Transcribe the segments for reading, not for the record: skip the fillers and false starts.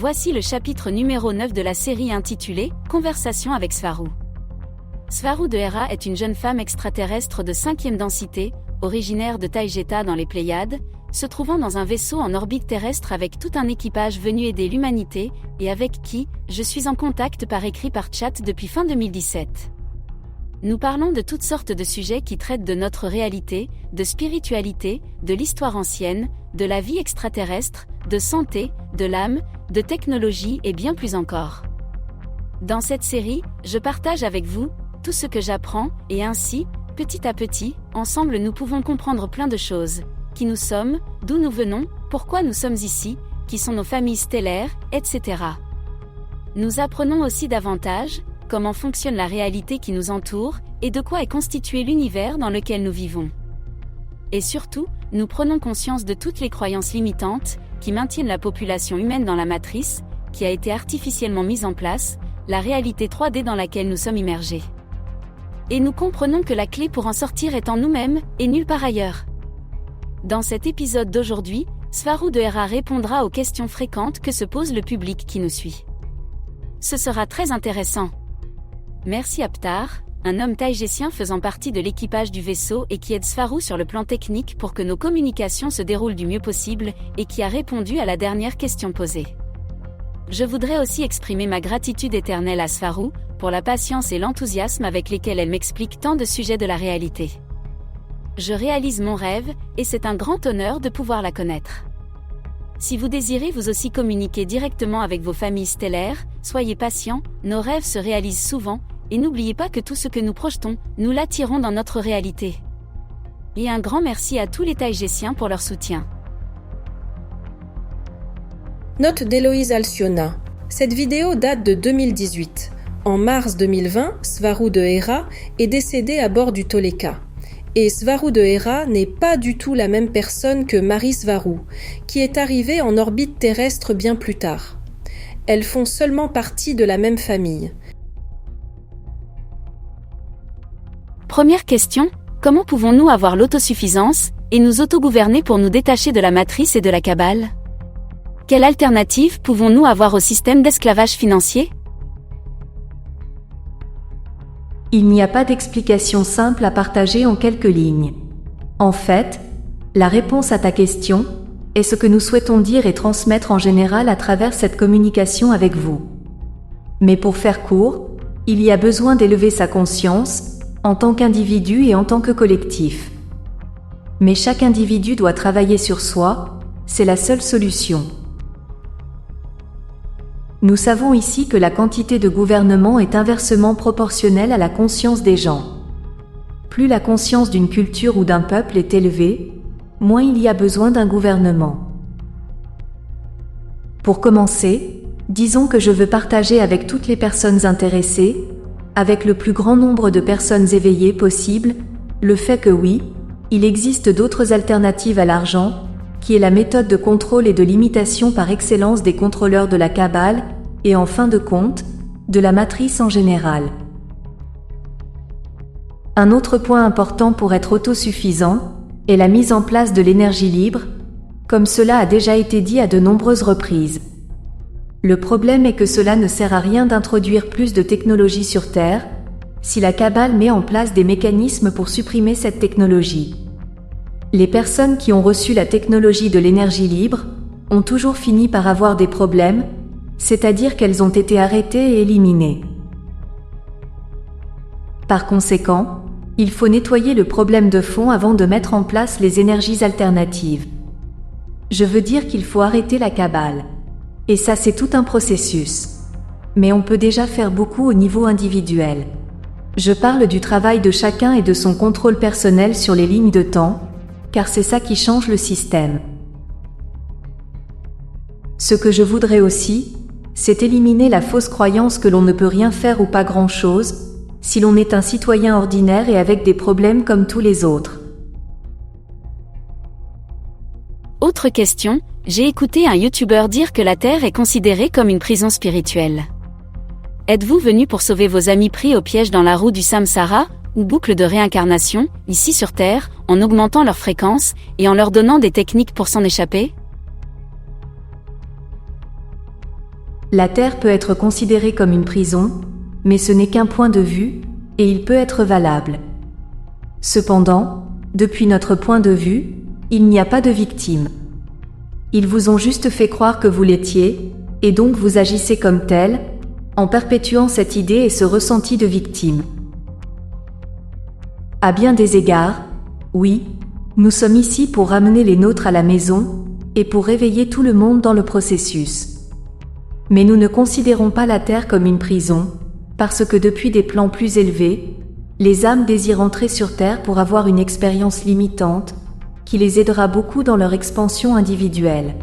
Voici le chapitre numéro 9 de la série intitulée « Conversation avec Swaruu ». Swaruu de Hera est une jeune femme extraterrestre de 5e densité, originaire de Taygeta dans les Pléiades, se trouvant dans un vaisseau en orbite terrestre avec tout un équipage venu aider l'humanité, et avec qui je suis en contact par écrit par chat depuis fin 2017. Nous parlons de toutes sortes de sujets qui traitent de notre réalité, de spiritualité, de l'histoire ancienne, de la vie extraterrestre, de santé, de l'âme, de technologie et bien plus encore. Dans cette série, je partage avec vous tout ce que j'apprends, et ainsi, petit à petit, ensemble nous pouvons comprendre plein de choses. Qui nous sommes, d'où nous venons, pourquoi nous sommes ici, qui sont nos familles stellaires, etc. Nous apprenons aussi davantage comment fonctionne la réalité qui nous entoure, et de quoi est constitué l'univers dans lequel nous vivons. Et surtout, nous prenons conscience de toutes les croyances limitantes, qui maintiennent la population humaine dans la matrice, qui a été artificiellement mise en place, la réalité 3D dans laquelle nous sommes immergés. Et nous comprenons que la clé pour en sortir est en nous-mêmes, et nulle part ailleurs. Dans cet épisode d'aujourd'hui, Swaruu de Hera répondra aux questions fréquentes que se pose le public qui nous suit. Ce sera très intéressant. Merci Aptar, un homme taïgétien faisant partie de l'équipage du vaisseau et qui aide Swaruu sur le plan technique pour que nos communications se déroulent du mieux possible, et qui a répondu à la dernière question posée. Je voudrais aussi exprimer ma gratitude éternelle à Swaruu, pour la patience et l'enthousiasme avec lesquels elle m'explique tant de sujets de la réalité. Je réalise mon rêve, et c'est un grand honneur de pouvoir la connaître. Si vous désirez vous aussi communiquer directement avec vos familles stellaires, soyez patients, nos rêves se réalisent souvent, et n'oubliez pas que tout ce que nous projetons, nous l'attirons dans notre réalité. Et un grand merci à tous les Taïgétiens pour leur soutien. Note d'Héloïse Alciona. Cette vidéo date de 2018. En mars 2020, Swaruu de Hera est décédé à bord du Toleka. Et Swaruu de Hera n'est pas du tout la même personne que Marie Swaruu, qui est arrivée en orbite terrestre bien plus tard. Elles font seulement partie de la même famille. Première question, comment pouvons-nous avoir l'autosuffisance, et nous autogouverner pour nous détacher de la matrice et de la cabale ? Quelle alternative pouvons-nous avoir au système d'esclavage financier ? Il n'y a pas d'explication simple à partager en quelques lignes. En fait, la réponse à ta question est ce que nous souhaitons dire et transmettre en général à travers cette communication avec vous. Mais pour faire court, il y a besoin d'élever sa conscience, en tant qu'individu et en tant que collectif. Mais chaque individu doit travailler sur soi, c'est la seule solution. Nous savons ici que la quantité de gouvernement est inversement proportionnelle à la conscience des gens. Plus la conscience d'une culture ou d'un peuple est élevée, moins il y a besoin d'un gouvernement. Pour commencer, disons que je veux partager avec toutes les personnes intéressées, avec le plus grand nombre de personnes éveillées possible, le fait que oui, il existe d'autres alternatives à l'argent, qui est la méthode de contrôle et de limitation par excellence des contrôleurs de la Kabbale, et en fin de compte, de la matrice en général. Un autre point important pour être autosuffisant est la mise en place de l'énergie libre, comme cela a déjà été dit à de nombreuses reprises. Le problème est que cela ne sert à rien d'introduire plus de technologie sur Terre, si la Kabbale met en place des mécanismes pour supprimer cette technologie. Les personnes qui ont reçu la technologie de l'énergie libre ont toujours fini par avoir des problèmes, c'est-à-dire qu'elles ont été arrêtées et éliminées. Par conséquent, il faut nettoyer le problème de fond avant de mettre en place les énergies alternatives. Je veux dire qu'il faut arrêter la Kabbale. Et ça, c'est tout un processus. Mais on peut déjà faire beaucoup au niveau individuel. Je parle du travail de chacun et de son contrôle personnel sur les lignes de temps, car c'est ça qui change le système. Ce que je voudrais aussi, c'est éliminer la fausse croyance que l'on ne peut rien faire ou pas grand-chose, si l'on est un citoyen ordinaire et avec des problèmes comme tous les autres. Autre question, j'ai écouté un youtubeur dire que la Terre est considérée comme une prison spirituelle. Êtes-vous venu pour sauver vos amis pris au piège dans la roue du samsara, ou boucle de réincarnation, ici sur Terre, en augmentant leur fréquence, et en leur donnant des techniques pour s'en échapper ? La Terre peut être considérée comme une prison, mais ce n'est qu'un point de vue, et il peut être valable. Cependant, depuis notre point de vue, il n'y a pas de victime. Ils vous ont juste fait croire que vous l'étiez, et donc vous agissez comme tel, en perpétuant cette idée et ce ressenti de victime. À bien des égards, oui, nous sommes ici pour ramener les nôtres à la maison, et pour réveiller tout le monde dans le processus. Mais nous ne considérons pas la Terre comme une prison, parce que depuis des plans plus élevés, les âmes désirent entrer sur Terre pour avoir une expérience limitante, qui les aidera beaucoup dans leur expansion individuelle.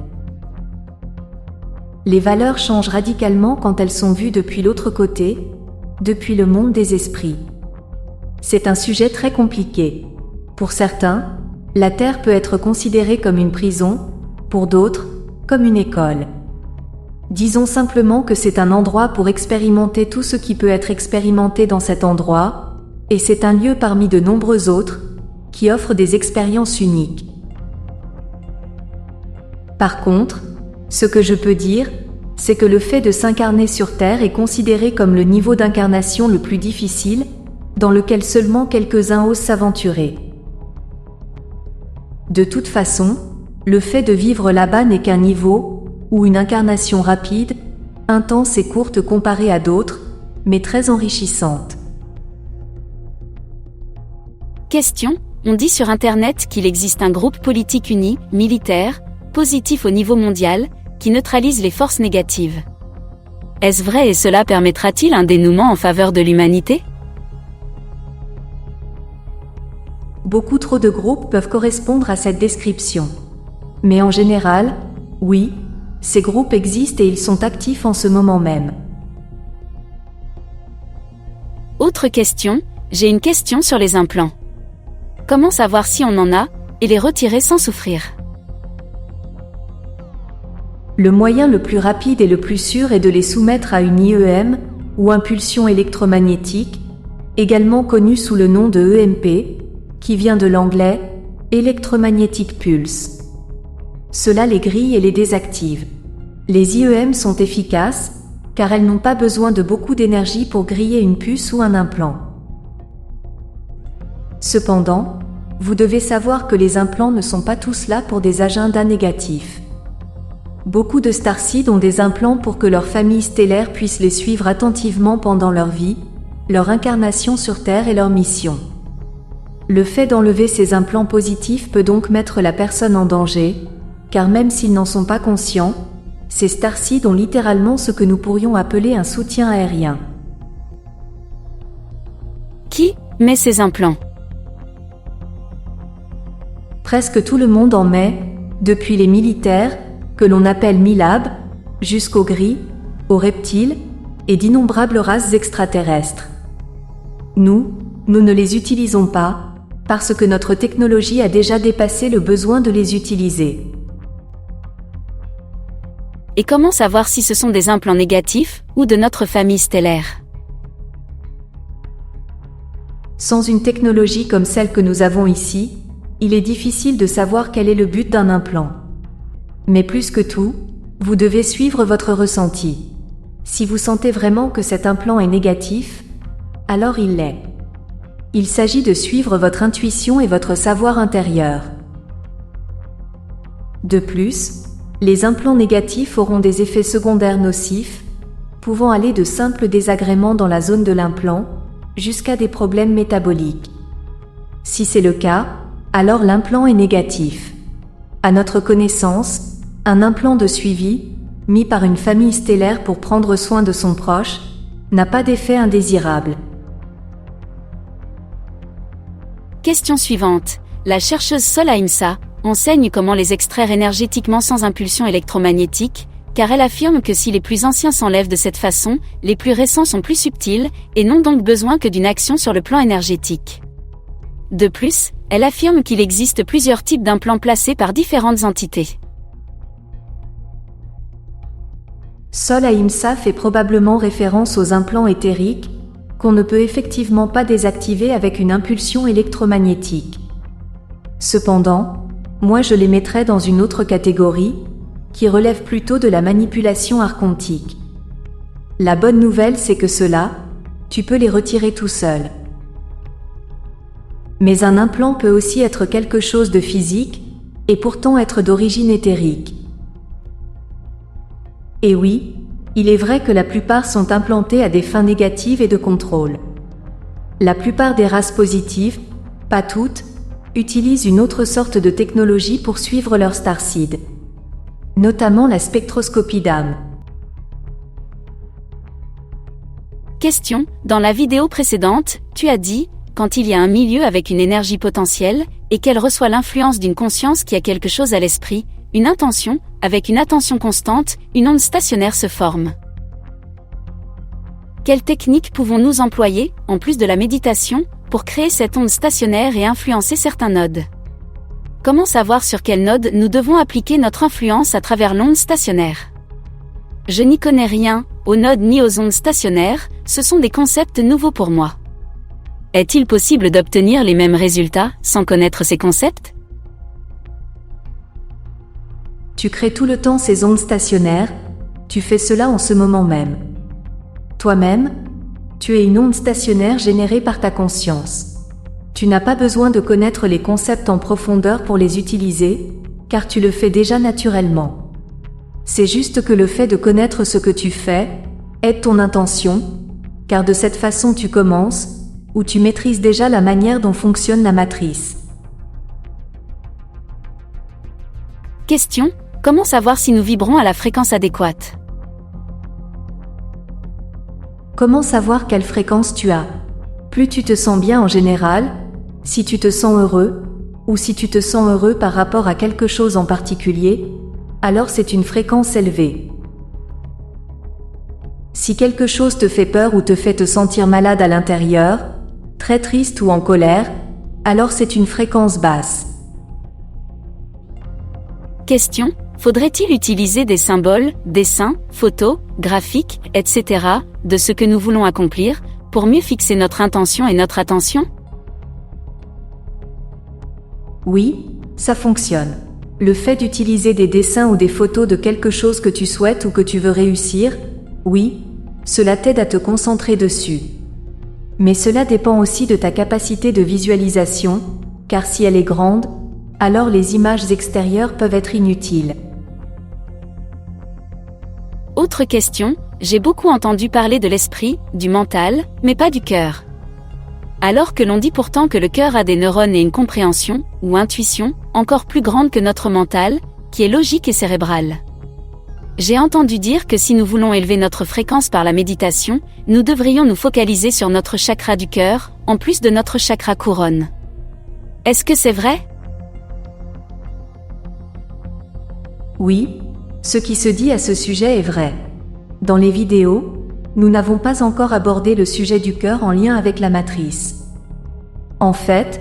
Les valeurs changent radicalement quand elles sont vues depuis l'autre côté, depuis le monde des esprits. C'est un sujet très compliqué. Pour certains, la Terre peut être considérée comme une prison, pour d'autres, comme une école. Disons simplement que c'est un endroit pour expérimenter tout ce qui peut être expérimenté dans cet endroit, et c'est un lieu parmi de nombreux autres, qui offre des expériences uniques. Par contre, ce que je peux dire, c'est que le fait de s'incarner sur Terre est considéré comme le niveau d'incarnation le plus difficile, dans lequel seulement quelques-uns osent s'aventurer. De toute façon, le fait de vivre là-bas n'est qu'un niveau, ou une incarnation rapide, intense et courte comparée à d'autres, mais très enrichissante. Question. On dit sur Internet qu'il existe un groupe politique uni, militaire, positif au niveau mondial, qui neutralise les forces négatives. Est-ce vrai et cela permettra-t-il un dénouement en faveur de l'humanité ? Beaucoup trop de groupes peuvent correspondre à cette description. Mais en général, oui, ces groupes existent et ils sont actifs en ce moment même. Autre question, j'ai une question sur les implants. Comment savoir si on en a, et les retirer sans souffrir ? Le moyen le plus rapide et le plus sûr est de les soumettre à une IEM, ou impulsion électromagnétique, également connue sous le nom de EMP, qui vient de l'anglais « Electromagnetic Pulse ». Cela les grille et les désactive. Les IEM sont efficaces, car elles n'ont pas besoin de beaucoup d'énergie pour griller une puce ou un implant. Cependant, vous devez savoir que les implants ne sont pas tous là pour des agendas négatifs. Beaucoup de starseeds ont des implants pour que leur famille stellaire puisse les suivre attentivement pendant leur vie, leur incarnation sur Terre et leur mission. Le fait d'enlever ces implants positifs peut donc mettre la personne en danger, car même s'ils n'en sont pas conscients, ces starseeds ont littéralement ce que nous pourrions appeler un soutien aérien. Qui met ces implants ? Presque tout le monde en met, depuis les militaires, que l'on appelle MILAB, jusqu'aux gris, aux reptiles, et d'innombrables races extraterrestres. Nous ne les utilisons pas, parce que notre technologie a déjà dépassé le besoin de les utiliser. Et comment savoir si ce sont des implants négatifs, ou de notre famille stellaire ? Sans une technologie comme celle que nous avons ici, il est difficile de savoir quel est le but d'un implant. Mais plus que tout, vous devez suivre votre ressenti. Si vous sentez vraiment que cet implant est négatif, alors il l'est. Il s'agit de suivre votre intuition et votre savoir intérieur. De plus, les implants négatifs auront des effets secondaires nocifs, pouvant aller de simples désagréments dans la zone de l'implant, jusqu'à des problèmes métaboliques. Si c'est le cas, alors l'implant est négatif. À notre connaissance, un implant de suivi, mis par une famille stellaire pour prendre soin de son proche, n'a pas d'effet indésirable. Question suivante. La chercheuse Sol Ahimsa enseigne comment les extraire énergétiquement sans impulsion électromagnétique, car elle affirme que si les plus anciens s'enlèvent de cette façon, les plus récents sont plus subtils, et n'ont donc besoin que d'une action sur le plan énergétique. De plus, elle affirme qu'il existe plusieurs types d'implants placés par différentes entités. Sol Ahimsa fait probablement référence aux implants éthériques, qu'on ne peut effectivement pas désactiver avec une impulsion électromagnétique. Cependant, moi je les mettrais dans une autre catégorie, qui relève plutôt de la manipulation archontique. La bonne nouvelle, c'est que ceux-là, tu peux les retirer tout seul. Mais un implant peut aussi être quelque chose de physique, et pourtant être d'origine éthérique. Et oui, il est vrai que la plupart sont implantés à des fins négatives et de contrôle. La plupart des races positives, pas toutes, utilisent une autre sorte de technologie pour suivre leur starseed, notamment la spectroscopie d'âme. Question, dans la vidéo précédente, tu as dit, quand il y a un milieu avec une énergie potentielle, et qu'elle reçoit l'influence d'une conscience qui a quelque chose à l'esprit, une intention, avec une attention constante, une onde stationnaire se forme. Quelles techniques pouvons-nous employer, en plus de la méditation, pour créer cette onde stationnaire et influencer certains nodes? Comment savoir sur quel node nous devons appliquer notre influence à travers l'onde stationnaire? Je n'y connais rien, aux nodes ni aux ondes stationnaires, ce sont des concepts nouveaux pour moi. Est-il possible d'obtenir les mêmes résultats sans connaître ces concepts? Tu crées tout le temps ces ondes stationnaires, tu fais cela en ce moment même. Toi-même, tu es une onde stationnaire générée par ta conscience. Tu n'as pas besoin de connaître les concepts en profondeur pour les utiliser, car tu le fais déjà naturellement. C'est juste que le fait de connaître ce que tu fais aide ton intention, car de cette façon tu commences, ou tu maîtrises déjà la manière dont fonctionne la matrice. Question, comment savoir si nous vibrons à la fréquence adéquate? Comment savoir quelle fréquence tu as? Plus tu te sens bien en général, si tu te sens heureux, ou si tu te sens heureux par rapport à quelque chose en particulier, alors c'est une fréquence élevée. Si quelque chose te fait peur ou te fait te sentir malade à l'intérieur, très triste ou en colère, alors c'est une fréquence basse. Question, faudrait-il utiliser des symboles, dessins, photos, graphiques, etc., de ce que nous voulons accomplir, pour mieux fixer notre intention et notre attention? Oui, ça fonctionne. Le fait d'utiliser des dessins ou des photos de quelque chose que tu souhaites ou que tu veux réussir, oui, cela t'aide à te concentrer dessus. Mais cela dépend aussi de ta capacité de visualisation, car si elle est grande, alors les images extérieures peuvent être inutiles. Autre question, j'ai beaucoup entendu parler de l'esprit, du mental, mais pas du cœur. Alors que l'on dit pourtant que le cœur a des neurones et une compréhension, ou intuition, encore plus grande que notre mental, qui est logique et cérébrale. J'ai entendu dire que si nous voulons élever notre fréquence par la méditation, nous devrions nous focaliser sur notre chakra du cœur, en plus de notre chakra couronne. Est-ce que c'est vrai? Oui, ce qui se dit à ce sujet est vrai. Dans les vidéos, nous n'avons pas encore abordé le sujet du cœur en lien avec la matrice. En fait,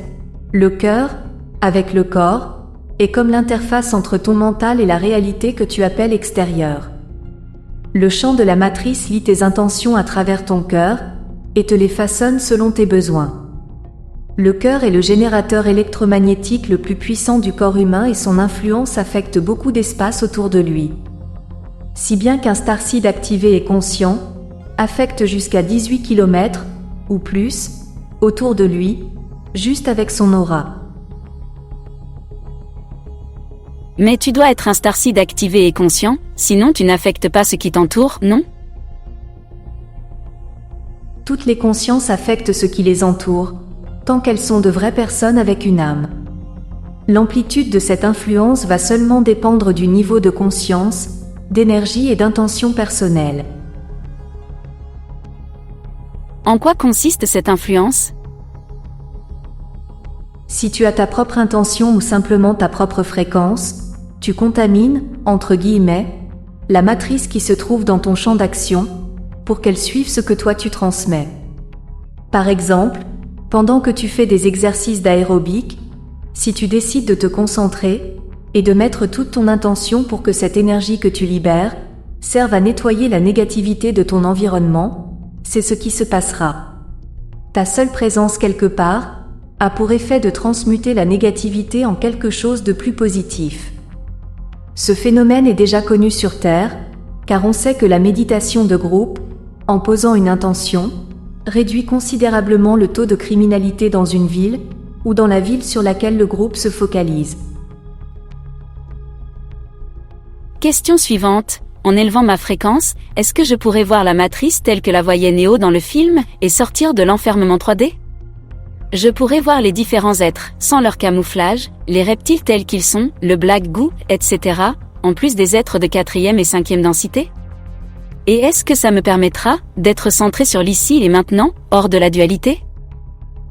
le cœur, avec le corps, est comme l'interface entre ton mental et la réalité que tu appelles extérieure. Le champ de la matrice lit tes intentions à travers ton cœur, et te les façonne selon tes besoins. Le cœur est le générateur électromagnétique le plus puissant du corps humain et son influence affecte beaucoup d'espace autour de lui. Si bien qu'un starseed activé et conscient affecte jusqu'à 18 km, ou plus, autour de lui, juste avec son aura. Mais tu dois être un starseed activé et conscient, sinon tu n'affectes pas ce qui t'entoure, non? Toutes les consciences affectent ce qui les entoure, tant qu'elles sont de vraies personnes avec une âme. L'amplitude de cette influence va seulement dépendre du niveau de conscience, d'énergie et d'intention personnelle. En quoi consiste cette influence? Si tu as ta propre intention ou simplement ta propre fréquence, tu contamines, entre guillemets, la matrice qui se trouve dans ton champ d'action, pour qu'elle suive ce que toi tu transmets. Par exemple, pendant que tu fais des exercices d'aérobic, si tu décides de te concentrer, et de mettre toute ton intention pour que cette énergie que tu libères, serve à nettoyer la négativité de ton environnement, c'est ce qui se passera. Ta seule présence quelque part, a pour effet de transmuter la négativité en quelque chose de plus positif. Ce phénomène est déjà connu sur Terre, car on sait que la méditation de groupe en posant une intention, réduit considérablement le taux de criminalité dans une ville, ou dans la ville sur laquelle le groupe se focalise. Question suivante. En élevant ma fréquence, est-ce que je pourrais voir la matrice telle que la voyait Néo dans le film, et sortir de l'enfermement 3D ? Je pourrais voir les différents êtres, sans leur camouflage, les reptiles tels qu'ils sont, le black goo, etc., en plus des êtres de 4e et 5e densité ? Et est-ce que ça me permettra d'être centré sur l'ici et maintenant, hors de la dualité ?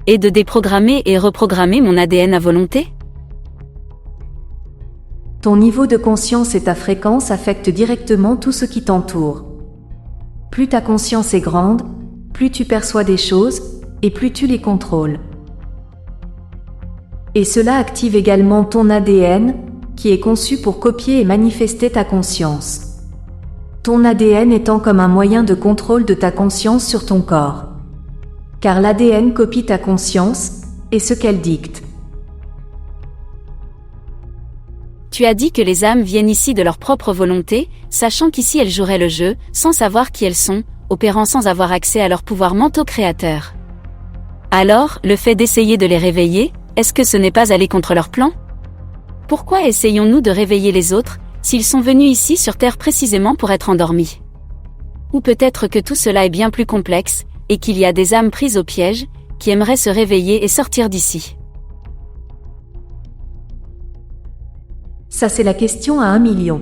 Et de déprogrammer et reprogrammer mon ADN à volonté ? Ton niveau de conscience et ta fréquence affectent directement tout ce qui t'entoure. Plus ta conscience est grande, plus tu perçois des choses, et plus tu les contrôles. Et cela active également ton ADN, qui est conçu pour copier et manifester ta conscience. Ton ADN étant comme un moyen de contrôle de ta conscience sur ton corps. Car l'ADN copie ta conscience, et ce qu'elle dicte. Tu as dit que les âmes viennent ici de leur propre volonté, sachant qu'ici elles joueraient le jeu, sans savoir qui elles sont, opérant sans avoir accès à leurs pouvoirs mentaux créateurs. Alors, le fait d'essayer de les réveiller, est-ce que ce n'est pas aller contre leur plan ? Pourquoi essayons-nous de réveiller les autres, s'ils sont venus ici sur Terre précisément pour être endormis ? Ou peut-être que tout cela est bien plus complexe, et qu'il y a des âmes prises au piège, qui aimeraient se réveiller et sortir d'ici. Ça c'est la question à 1 million.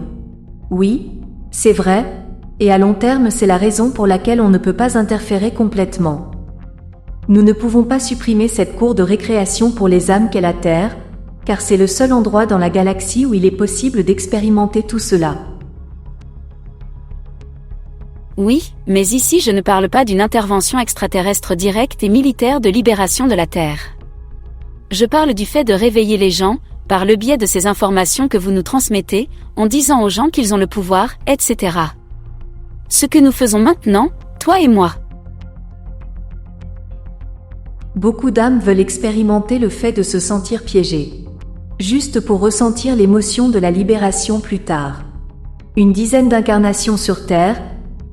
Oui, c'est vrai, et à long terme c'est la raison pour laquelle on ne peut pas interférer complètement. Nous ne pouvons pas supprimer cette cour de récréation pour les âmes qu'est la Terre, car c'est le seul endroit dans la galaxie où il est possible d'expérimenter tout cela. Oui, mais ici je ne parle pas d'une intervention extraterrestre directe et militaire de libération de la Terre. Je parle du fait de réveiller les gens, par le biais de ces informations que vous nous transmettez, en disant aux gens qu'ils ont le pouvoir, etc. Ce que nous faisons maintenant, toi et moi. Beaucoup d'âmes veulent expérimenter le fait de se sentir piégées. Juste pour ressentir l'émotion de la libération plus tard. Une dizaine d'incarnations sur Terre,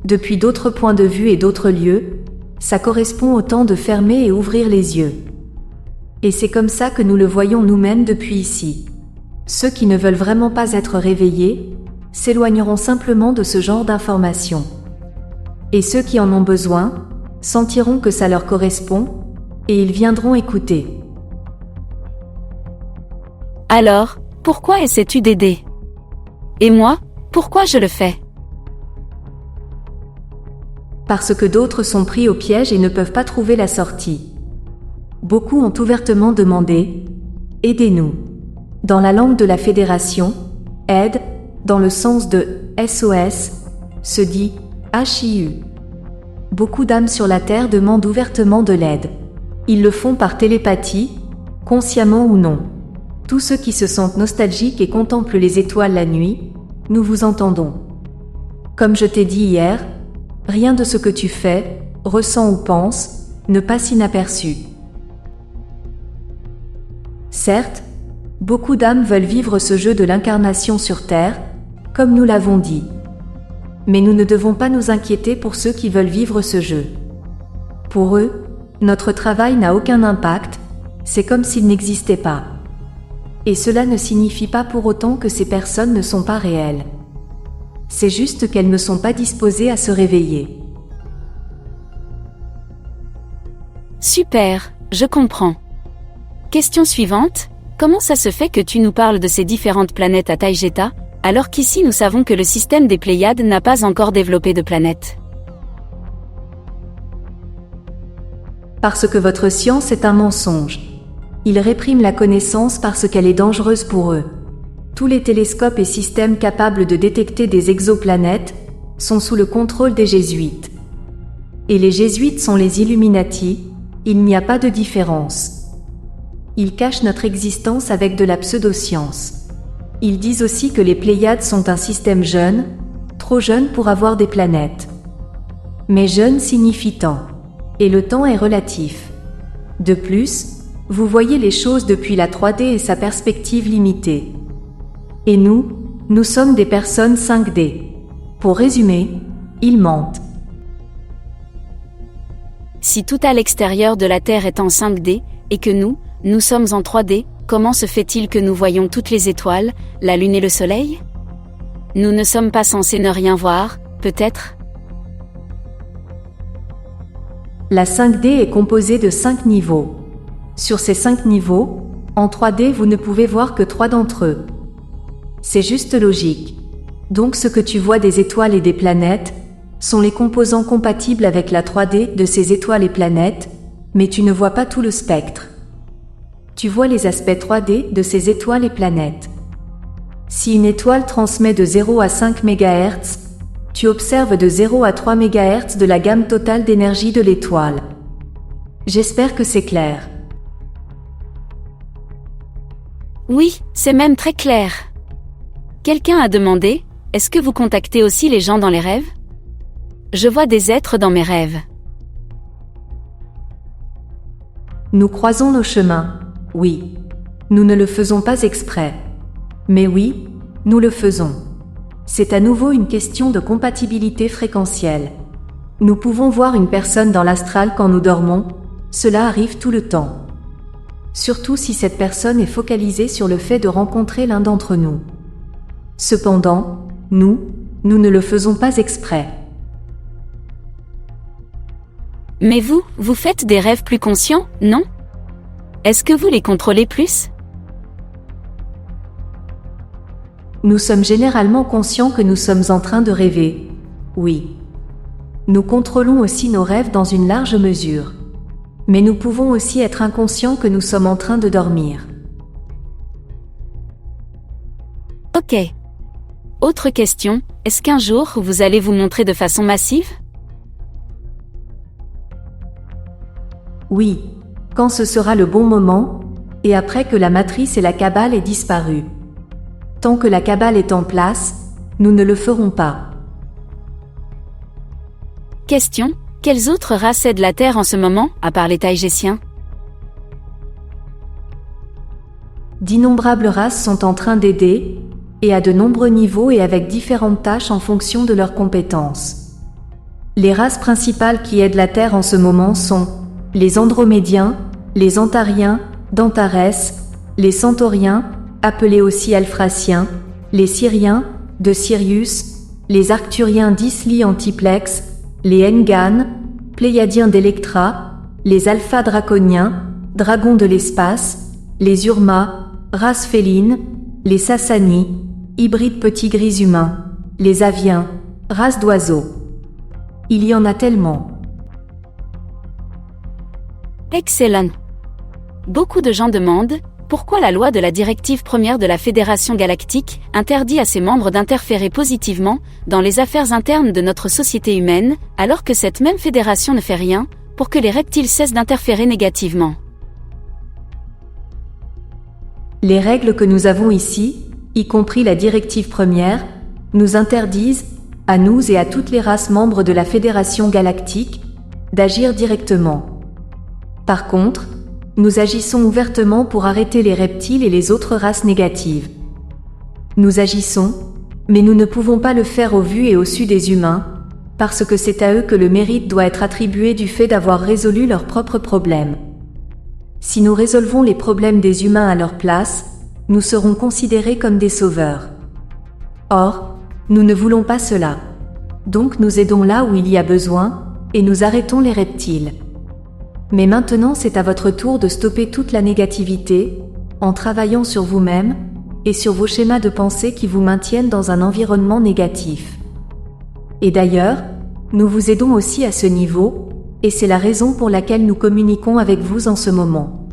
depuis d'autres points de vue et d'autres lieux, ça correspond au temps de fermer et ouvrir les yeux. Et c'est comme ça que nous le voyons nous-mêmes depuis ici. Ceux qui ne veulent vraiment pas être réveillés, s'éloigneront simplement de ce genre d'informations. Et ceux qui en ont besoin, sentiront que ça leur correspond, et ils viendront écouter. Alors, pourquoi essaies-tu d'aider ? Et moi, pourquoi je le fais ? Parce que d'autres sont pris au piège et ne peuvent pas trouver la sortie. Beaucoup ont ouvertement demandé « Aidez-nous ». Dans la langue de la Fédération, « aide », dans le sens de « SOS », se dit « HIU ». Beaucoup d'âmes sur la Terre demandent ouvertement de l'aide. Ils le font par télépathie, consciemment ou non. Tous ceux qui se sentent nostalgiques et contemplent les étoiles la nuit, nous vous entendons. Comme je t'ai dit hier, rien de ce que tu fais, ressens ou penses, ne passe inaperçu. Certes, beaucoup d'âmes veulent vivre ce jeu de l'incarnation sur Terre, comme nous l'avons dit. Mais nous ne devons pas nous inquiéter pour ceux qui veulent vivre ce jeu. Pour eux, notre travail n'a aucun impact, c'est comme s'il n'existait pas. Et cela ne signifie pas pour autant que ces personnes ne sont pas réelles. C'est juste qu'elles ne sont pas disposées à se réveiller. Super, je comprends. Question suivante, comment ça se fait que tu nous parles de ces différentes planètes à Taïgeta, alors qu'ici nous savons que le système des Pléiades n'a pas encore développé de planètes ? Parce que votre science est un mensonge. Ils répriment la connaissance parce qu'elle est dangereuse pour eux. Tous les télescopes et systèmes capables de détecter des exoplanètes sont sous le contrôle des jésuites. Et les jésuites sont les Illuminati, il n'y a pas de différence. Ils cachent notre existence avec de la pseudoscience. Ils disent aussi que les Pléiades sont un système jeune, trop jeune pour avoir des planètes. Mais jeune signifie temps. Et le temps est relatif. De plus, vous voyez les choses depuis la 3D et sa perspective limitée. Et nous sommes des personnes 5D. Pour résumer, ils mentent. Si tout à l'extérieur de la Terre est en 5D, et que nous sommes en 3D, comment se fait-il que nous voyons toutes les étoiles, la Lune et le Soleil? Nous ne sommes pas censés ne rien voir, peut-être? La 5D est composée de 5 niveaux. Sur ces 5 niveaux, en 3D vous ne pouvez voir que 3 d'entre eux. C'est juste logique. Donc ce que tu vois des étoiles et des planètes, sont les composants compatibles avec la 3D de ces étoiles et planètes, mais tu ne vois pas tout le spectre. Tu vois les aspects 3D de ces étoiles et planètes. Si une étoile transmet de 0 à 5 MHz, tu observes de 0 à 3 MHz de la gamme totale d'énergie de l'étoile. J'espère que c'est clair. Oui, c'est même très clair. Quelqu'un a demandé, est-ce que vous contactez aussi les gens dans les rêves? Je vois des êtres dans mes rêves. Nous croisons nos chemins, oui. Nous ne le faisons pas exprès. Mais oui, nous le faisons. C'est à nouveau une question de compatibilité fréquentielle. Nous pouvons voir une personne dans l'astral quand nous dormons, cela arrive tout le temps. Surtout si cette personne est focalisée sur le fait de rencontrer l'un d'entre nous. Cependant, nous ne le faisons pas exprès. Mais vous faites des rêves plus conscients, non? Est-ce que vous les contrôlez plus? Nous sommes généralement conscients que nous sommes en train de rêver. Oui. Nous contrôlons aussi nos rêves dans une large mesure. Mais nous pouvons aussi être inconscients que nous sommes en train de dormir. Ok. Autre question, est-ce qu'un jour vous allez vous montrer de façon massive? Oui, quand ce sera le bon moment, et après que la matrice et la cabale aient disparu. Tant que la cabale est en place, nous ne le ferons pas. Question, quelles autres races aident la Terre en ce moment, à part les Taïgésiens? D'innombrables races sont en train d'aider, et à de nombreux niveaux et avec différentes tâches en fonction de leurs compétences. Les races principales qui aident la Terre en ce moment sont les Andromédiens, les Antariens, d'Antares, les Centauriens, appelés aussi Alphraciens, les Syriens, de Sirius, les Arcturiens d'Isli Antiplex, les Enganes, Pléiadiens d'Electra, les Alpha Draconiens, dragons de l'espace, les Urma, race féline, les Sassani, hybrides petits gris humains, les Aviens, race d'oiseaux. Il y en a tellement. Excellent. Beaucoup de gens demandent, pourquoi la loi de la directive première de la Fédération galactique interdit à ses membres d'interférer positivement dans les affaires internes de notre société humaine, alors que cette même fédération ne fait rien pour que les reptiles cessent d'interférer négativement. Les règles que nous avons ici, y compris la directive première, nous interdisent, à nous et à toutes les races membres de la Fédération galactique, d'agir directement. Par contre, nous agissons ouvertement pour arrêter les reptiles et les autres races négatives. Nous agissons, mais nous ne pouvons pas le faire au vu et au su des humains, parce que c'est à eux que le mérite doit être attribué du fait d'avoir résolu leurs propres problèmes. Si nous résolvons les problèmes des humains à leur place, nous serons considérés comme des sauveurs. Or, nous ne voulons pas cela. Donc nous aidons là où il y a besoin, et nous arrêtons les reptiles. Mais maintenant c'est à votre tour de stopper toute la négativité, en travaillant sur vous-même, et sur vos schémas de pensée qui vous maintiennent dans un environnement négatif. Et d'ailleurs, nous vous aidons aussi à ce niveau, et c'est la raison pour laquelle nous communiquons avec vous en ce moment.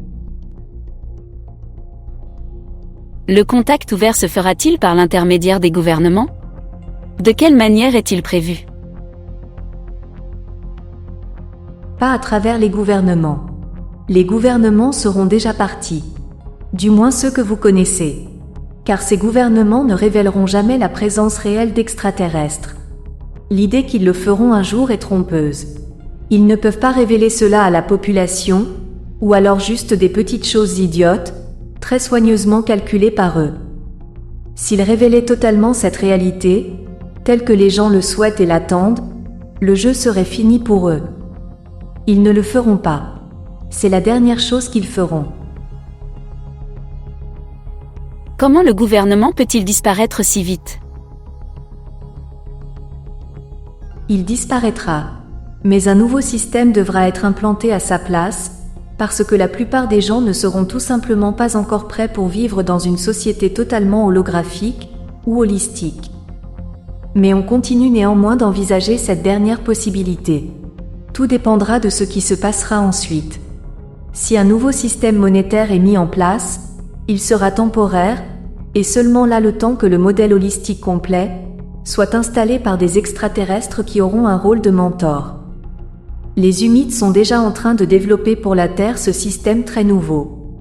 Le contact ouvert se fera-t-il par l'intermédiaire des gouvernements? De quelle manière est-il prévu? Pas à travers les gouvernements. Les gouvernements seront déjà partis. Du moins ceux que vous connaissez. Car ces gouvernements ne révéleront jamais la présence réelle d'extraterrestres. L'idée qu'ils le feront un jour est trompeuse. Ils ne peuvent pas révéler cela à la population, ou alors juste des petites choses idiotes, très soigneusement calculées par eux. S'ils révélaient totalement cette réalité, telle que les gens le souhaitent et l'attendent, le jeu serait fini pour eux. Ils ne le feront pas. C'est la dernière chose qu'ils feront. Comment le gouvernement peut-il disparaître si vite? Il disparaîtra. Mais un nouveau système devra être implanté à sa place, parce que la plupart des gens ne seront tout simplement pas encore prêts pour vivre dans une société totalement holographique ou holistique. Mais on continue néanmoins d'envisager cette dernière possibilité. Tout dépendra de ce qui se passera ensuite. Si un nouveau système monétaire est mis en place, il sera temporaire, et seulement là le temps que le modèle holistique complet soit installé par des extraterrestres qui auront un rôle de mentor. Les Humides sont déjà en train de développer pour la Terre ce système très nouveau.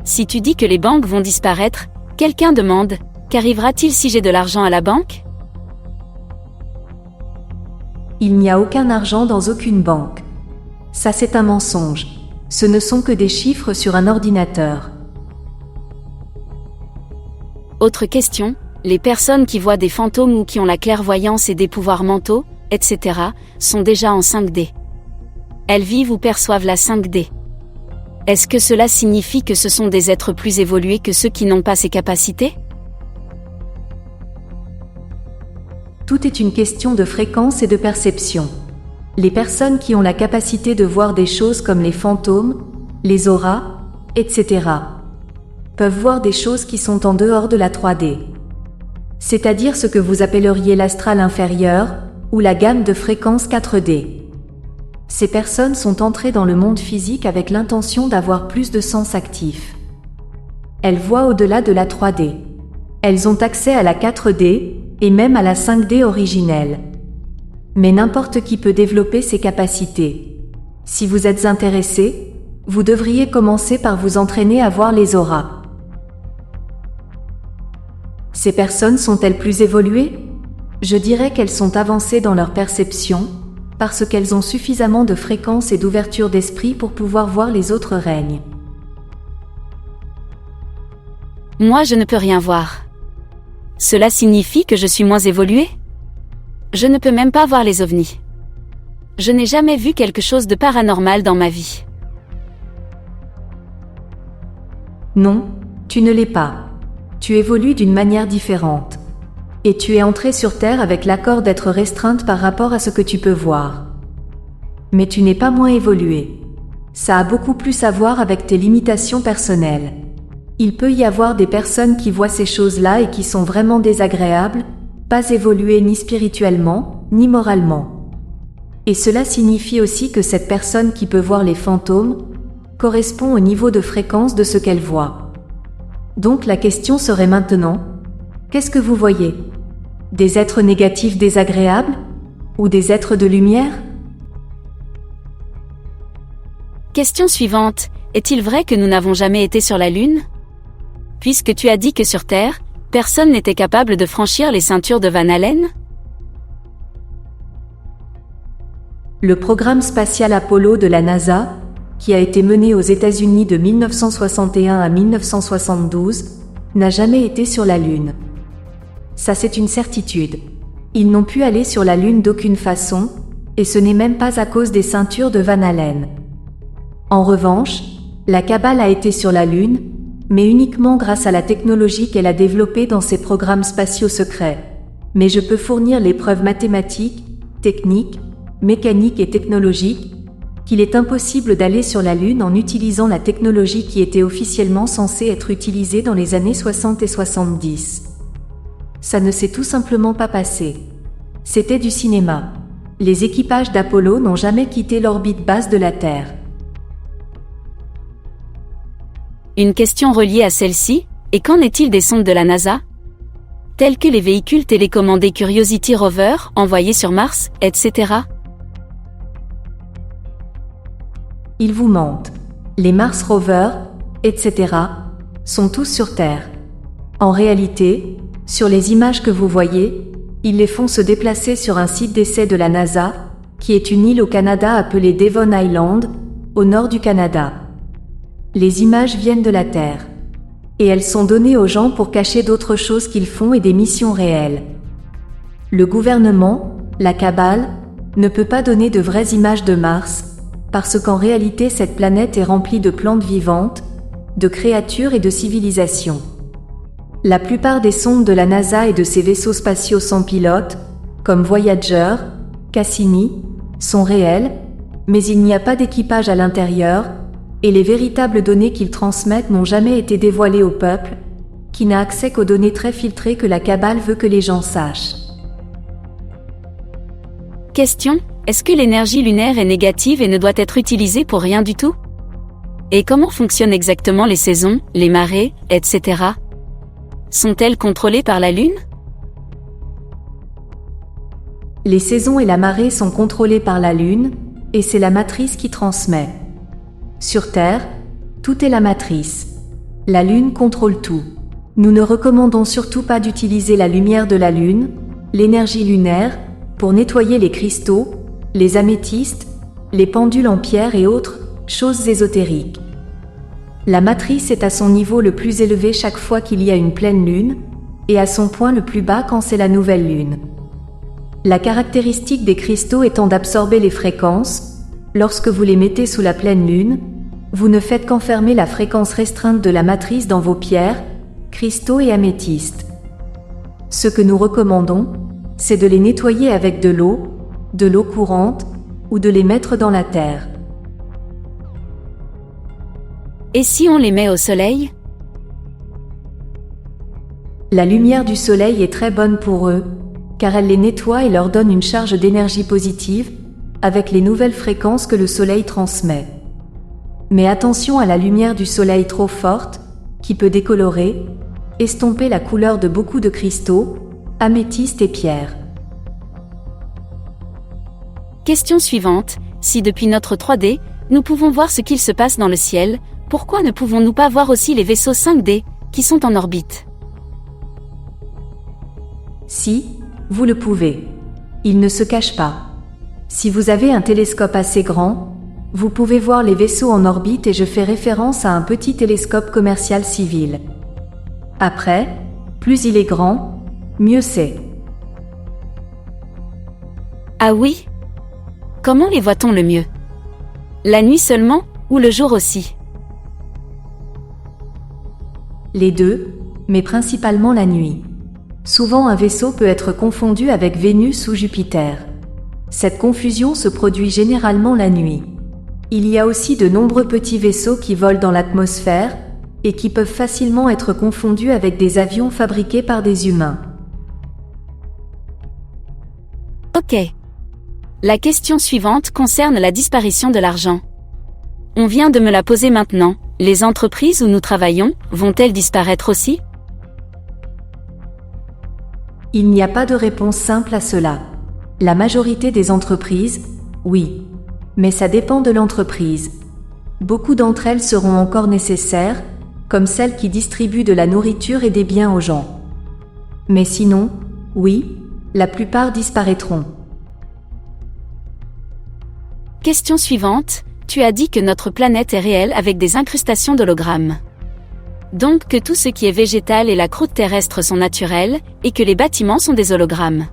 Si tu dis que les banques vont disparaître, quelqu'un demande, qu'arrivera-t-il si j'ai de l'argent à la banque? Il n'y a aucun argent dans aucune banque. Ça c'est un mensonge. Ce ne sont que des chiffres sur un ordinateur. Autre question, les personnes qui voient des fantômes ou qui ont la clairvoyance et des pouvoirs mentaux, etc., sont déjà en 5D. Elles vivent ou perçoivent la 5D. Est-ce que cela signifie que ce sont des êtres plus évolués que ceux qui n'ont pas ces capacités? Tout est une question de fréquence et de perception. Les personnes qui ont la capacité de voir des choses comme les fantômes, les auras, etc., peuvent voir des choses qui sont en dehors de la 3D. C'est-à-dire ce que vous appelleriez l'astral inférieur, ou la gamme de fréquences 4D. Ces personnes sont entrées dans le monde physique avec l'intention d'avoir plus de sens actifs. Elles voient au-delà de la 3D. Elles ont accès à la 4D, et même à la 5D originelle. Mais n'importe qui peut développer ces capacités. Si vous êtes intéressé, vous devriez commencer par vous entraîner à voir les auras. Ces personnes sont-elles plus évoluées? Je dirais qu'elles sont avancées dans leur perception, parce qu'elles ont suffisamment de fréquence et d'ouverture d'esprit pour pouvoir voir les autres règnes. Moi je ne peux rien voir. Cela signifie que je suis moins évoluée? Je ne peux même pas voir les ovnis. Je n'ai jamais vu quelque chose de paranormal dans ma vie. Non, tu ne l'es pas. Tu évolues d'une manière différente. Et tu es entrée sur Terre avec l'accord d'être restreinte par rapport à ce que tu peux voir. Mais tu n'es pas moins évoluée. Ça a beaucoup plus à voir avec tes limitations personnelles. Il peut y avoir des personnes qui voient ces choses-là et qui sont vraiment désagréables, pas évoluées ni spirituellement, ni moralement. Et cela signifie aussi que cette personne qui peut voir les fantômes correspond au niveau de fréquence de ce qu'elle voit. Donc la question serait maintenant, qu'est-ce que vous voyez? Des êtres négatifs désagréables? Ou des êtres de lumière? Question suivante, est-il vrai que nous n'avons jamais été sur la Lune? Puisque tu as dit que sur Terre, personne n'était capable de franchir les ceintures de Van Allen? Le programme spatial Apollo de la NASA, qui a été mené aux États-Unis de 1961 à 1972, n'a jamais été sur la Lune. Ça c'est une certitude. Ils n'ont pu aller sur la Lune d'aucune façon, et ce n'est même pas à cause des ceintures de Van Allen. En revanche, la Kabbale a été sur la Lune, mais uniquement grâce à la technologie qu'elle a développée dans ses programmes spatiaux secrets. Mais je peux fournir les preuves mathématiques, techniques, mécaniques et technologiques, qu'il est impossible d'aller sur la Lune en utilisant la technologie qui était officiellement censée être utilisée dans les années 60 et 70. Ça ne s'est tout simplement pas passé. C'était du cinéma. Les équipages d'Apollo n'ont jamais quitté l'orbite basse de la Terre. Une question reliée à celle-ci, et qu'en est-il des sondes de la NASA? Tels que les véhicules télécommandés Curiosity Rover, envoyés sur Mars, etc. Ils vous mentent. Les Mars Rover, etc., sont tous sur Terre. En réalité, sur les images que vous voyez, ils les font se déplacer sur un site d'essai de la NASA, qui est une île au Canada appelée Devon Island, au nord du Canada. Les images viennent de la Terre. Et elles sont données aux gens pour cacher d'autres choses qu'ils font et des missions réelles. Le gouvernement, la Kabbale, ne peut pas donner de vraies images de Mars, parce qu'en réalité cette planète est remplie de plantes vivantes, de créatures et de civilisations. La plupart des sondes de la NASA et de ses vaisseaux spatiaux sans pilote, comme Voyager, Cassini, sont réels, mais il n'y a pas d'équipage à l'intérieur, et les véritables données qu'ils transmettent n'ont jamais été dévoilées au peuple, qui n'a accès qu'aux données très filtrées que la cabale veut que les gens sachent. Question: est-ce que l'énergie lunaire est négative et ne doit être utilisée pour rien du tout? Et comment fonctionnent exactement les saisons, les marées, etc.? Sont-elles contrôlées par la Lune? Les saisons et la marée sont contrôlées par la Lune, et c'est la matrice qui transmet. Sur Terre, tout est la matrice. La Lune contrôle tout. Nous ne recommandons surtout pas d'utiliser la lumière de la Lune, l'énergie lunaire, pour nettoyer les cristaux, les améthystes, les pendules en pierre et autres choses ésotériques. La matrice est à son niveau le plus élevé chaque fois qu'il y a une pleine lune, et à son point le plus bas quand c'est la nouvelle lune. La caractéristique des cristaux étant d'absorber les fréquences, lorsque vous les mettez sous la pleine lune, vous ne faites qu'enfermer la fréquence restreinte de la matrice dans vos pierres, cristaux et améthystes. Ce que nous recommandons, c'est de les nettoyer avec de l'eau courante, ou de les mettre dans la terre. Et si on les met au soleil? La lumière du soleil est très bonne pour eux, car elle les nettoie et leur donne une charge d'énergie positive, avec les nouvelles fréquences que le soleil transmet. Mais attention à la lumière du soleil trop forte, qui peut décolorer, estomper la couleur de beaucoup de cristaux, améthystes et pierres. Question suivante: si depuis notre 3D, nous pouvons voir ce qu'il se passe dans le ciel, pourquoi ne pouvons-nous pas voir aussi les vaisseaux 5D, qui sont en orbite? Si, vous le pouvez. Ils ne se cachent pas. Si vous avez un télescope assez grand, vous pouvez voir les vaisseaux en orbite et je fais référence à un petit télescope commercial civil. Après, plus il est grand, mieux c'est. Ah oui? Comment les voit-on le mieux? La nuit seulement, ou le jour aussi? Les deux, mais principalement la nuit. Souvent un vaisseau peut être confondu avec Vénus ou Jupiter. Cette confusion se produit généralement la nuit. Il y a aussi de nombreux petits vaisseaux qui volent dans l'atmosphère, et qui peuvent facilement être confondus avec des avions fabriqués par des humains. Ok. La question suivante concerne la disparition de l'argent. On vient de me la poser maintenant. Les entreprises où nous travaillons, vont-elles disparaître aussi? Il n'y a pas de réponse simple à cela. La majorité des entreprises, oui. Mais ça dépend de l'entreprise. Beaucoup d'entre elles seront encore nécessaires, comme celles qui distribuent de la nourriture et des biens aux gens. Mais sinon, oui, la plupart disparaîtront. Question suivante: tu as dit que notre planète est réelle avec des incrustations d'hologrammes. Donc que tout ce qui est végétal et la croûte terrestre sont naturels, et que les bâtiments sont des hologrammes.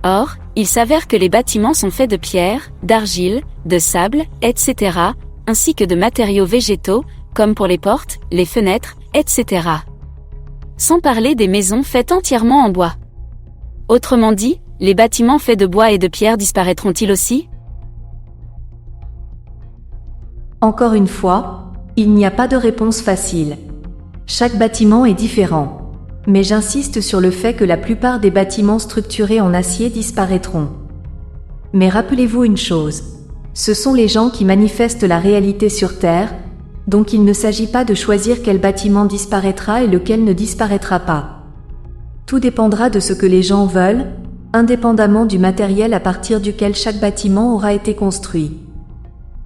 Or, il s'avère que les bâtiments sont faits de pierre, d'argile, de sable, etc., ainsi que de matériaux végétaux, comme pour les portes, les fenêtres, etc. Sans parler des maisons faites entièrement en bois. Autrement dit, les bâtiments faits de bois et de pierre disparaîtront-ils aussi? Encore une fois, il n'y a pas de réponse facile. Chaque bâtiment est différent. Mais j'insiste sur le fait que la plupart des bâtiments structurés en acier disparaîtront. Mais rappelez-vous une chose. Ce sont les gens qui manifestent la réalité sur Terre, donc il ne s'agit pas de choisir quel bâtiment disparaîtra et lequel ne disparaîtra pas. Tout dépendra de ce que les gens veulent, indépendamment du matériel à partir duquel chaque bâtiment aura été construit.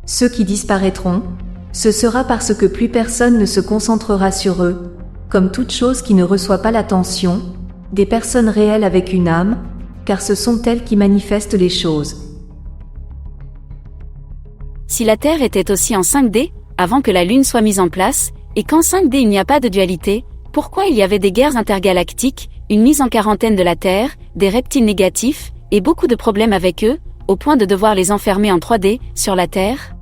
Ceux qui disparaîtront, ce sera parce que plus personne ne se concentrera sur eux, comme toute chose qui ne reçoit pas l'attention, des personnes réelles avec une âme, car ce sont elles qui manifestent les choses. Si la Terre était aussi en 5D, avant que la Lune soit mise en place, et qu'en 5D il n'y a pas de dualité, pourquoi il y avait des guerres intergalactiques, une mise en quarantaine de la Terre, des reptiles négatifs, et beaucoup de problèmes avec eux, au point de devoir les enfermer en 3D, sur la Terre?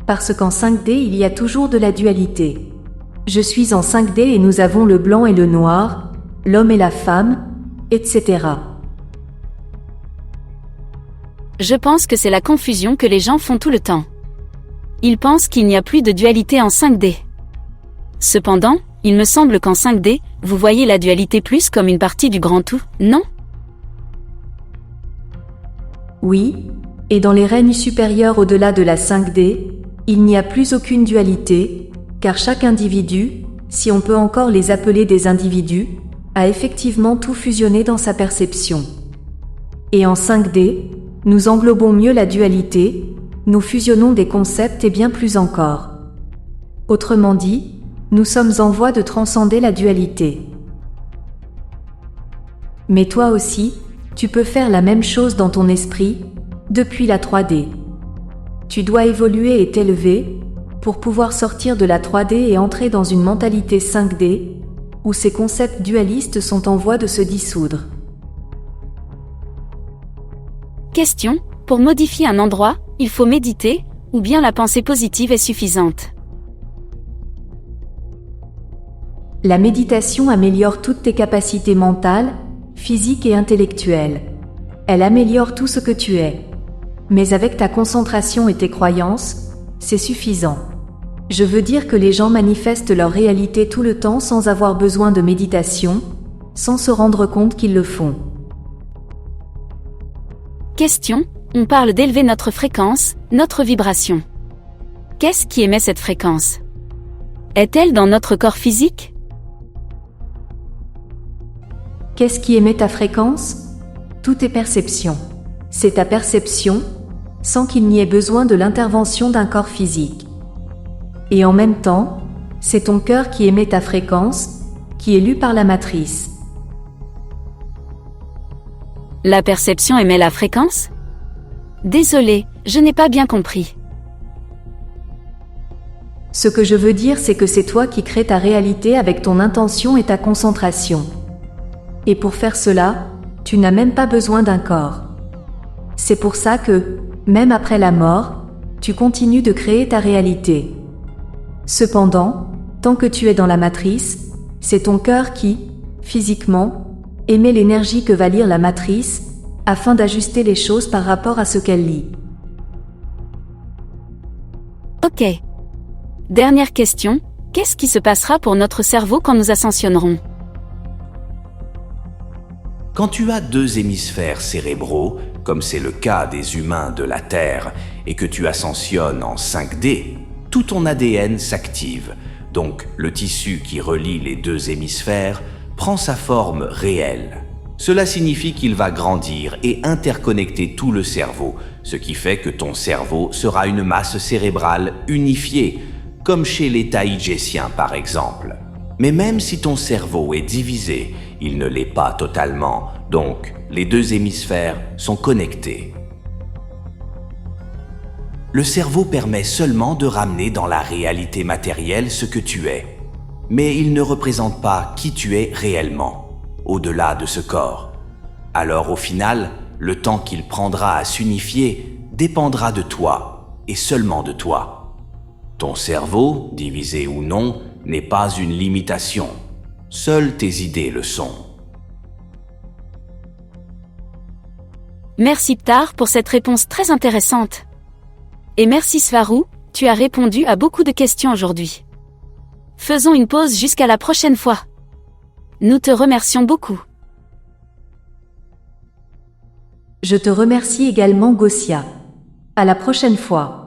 Parce qu'en 5D il y a toujours de la dualité. Je suis en 5D et nous avons le blanc et le noir, l'homme et la femme, etc. Je pense que c'est la confusion que les gens font tout le temps. Ils pensent qu'il n'y a plus de dualité en 5D. Cependant, il me semble qu'en 5D, vous voyez la dualité plus comme une partie du grand tout, non? Oui, et dans les règnes supérieurs au-delà de la 5D, il n'y a plus aucune dualité, car chaque individu, si on peut encore les appeler des individus, a effectivement tout fusionné dans sa perception. Et en 5D, nous englobons mieux la dualité, nous fusionnons des concepts et bien plus encore. Autrement dit, nous sommes en voie de transcender la dualité. Mais toi aussi, tu peux faire la même chose dans ton esprit, depuis la 3D. Tu dois évoluer et t'élever, pour pouvoir sortir de la 3D et entrer dans une mentalité 5D, où ces concepts dualistes sont en voie de se dissoudre. Question: pour modifier un endroit, il faut méditer, ou bien la pensée positive est suffisante? La méditation améliore toutes tes capacités mentales, physiques et intellectuelles. Elle améliore tout ce que tu es. Mais avec ta concentration et tes croyances, c'est suffisant. Je veux dire que les gens manifestent leur réalité tout le temps sans avoir besoin de méditation, sans se rendre compte qu'ils le font. Question: on parle d'élever notre fréquence, notre vibration. Qu'est-ce qui émet cette fréquence? Est-elle dans notre corps physique? Qu'est-ce qui émet ta fréquence? Tout est perception. C'est ta perception, sans qu'il n'y ait besoin de l'intervention d'un corps physique. Et en même temps, c'est ton cœur qui émet ta fréquence, qui est lu par la matrice. La perception émet la fréquence? Désolé, je n'ai pas bien compris. Ce que je veux dire, c'est que c'est toi qui crées ta réalité avec ton intention et ta concentration. Et pour faire cela, tu n'as même pas besoin d'un corps. C'est pour ça que, même après la mort, tu continues de créer ta réalité. Cependant, tant que tu es dans la matrice, c'est ton cœur qui, physiquement, émet l'énergie que va lire la matrice, afin d'ajuster les choses par rapport à ce qu'elle lit. Ok. Dernière question, qu'est-ce qui se passera pour notre cerveau quand nous ascensionnerons? Quand tu as 2 hémisphères cérébraux, comme c'est le cas des humains de la Terre, et que tu ascensionnes en 5D, tout ton ADN s'active, donc le tissu qui relie les 2 hémisphères prend sa forme réelle. Cela signifie qu'il va grandir et interconnecter tout le cerveau, ce qui fait que ton cerveau sera une masse cérébrale unifiée, comme chez les Taïgésiens par exemple. Mais même si ton cerveau est divisé, il ne l'est pas totalement, donc les 2 hémisphères sont connectés. Le cerveau permet seulement de ramener dans la réalité matérielle ce que tu es, mais il ne représente pas qui tu es réellement, au-delà de ce corps. Alors au final, le temps qu'il prendra à s'unifier dépendra de toi, et seulement de toi. Ton cerveau, divisé ou non, n'est pas une limitation. Seules tes idées le sont. Merci Ptar pour cette réponse très intéressante. Et merci Svarou, tu as répondu à beaucoup de questions aujourd'hui. Faisons une pause jusqu'à la prochaine fois. Nous te remercions beaucoup. Je te remercie également Gosia. À la prochaine fois.